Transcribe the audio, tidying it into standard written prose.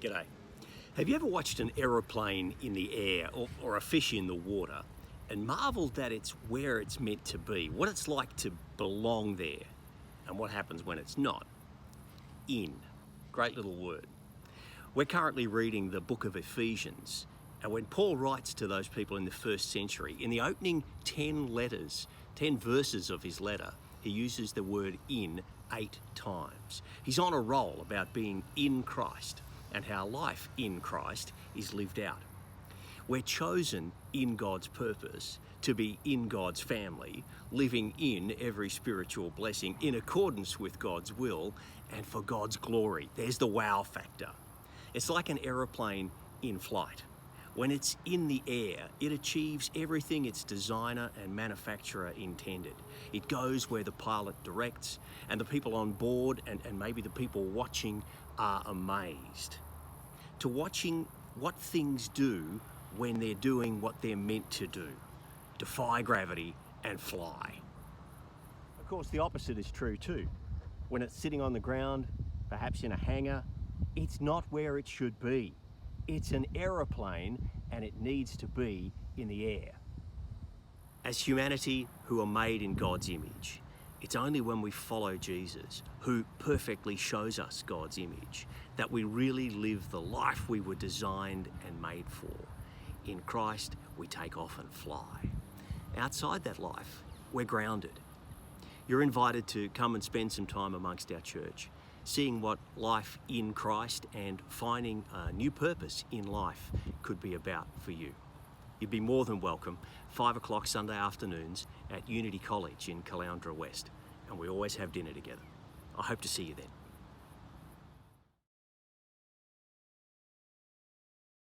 G'day. Have you ever watched an aeroplane in the air or a fish in the water and marvelled that it's where it's meant to be, what it's like to belong there, and what happens when it's not? In. Great little word. We're currently reading the book of Ephesians, and when Paul writes to those people in the first century, in the opening 10 verses of his letter, he uses the word in 8 times. He's on a roll about being in Christ and how life in Christ is lived out. We're chosen in God's purpose to be in God's family, living in every spiritual blessing in accordance with God's will and for God's glory. There's the wow factor. It's like an aeroplane in flight. When it's in the air, it achieves everything its designer and manufacturer intended. It goes where the pilot directs, and the people on board and maybe the people watching are amazed. To watching what things do when they're doing what they're meant to do. Defy gravity and fly. Of course, the opposite is true too. When it's sitting on the ground, perhaps in a hangar, it's not where it should be. It's an aeroplane and it needs to be in the air. As humanity who are made in God's image, it's only when we follow Jesus, who perfectly shows us God's image, that we really live the life we were designed and made for. In Christ, we take off and fly. Outside that life, we're grounded. You're invited to come and spend some time amongst our church, seeing what life in Christ and finding a new purpose in life could be about for you. You'd be more than welcome, 5 o'clock Sunday afternoons at Unity College in Caloundra West, and we always have dinner together. I hope to see you then.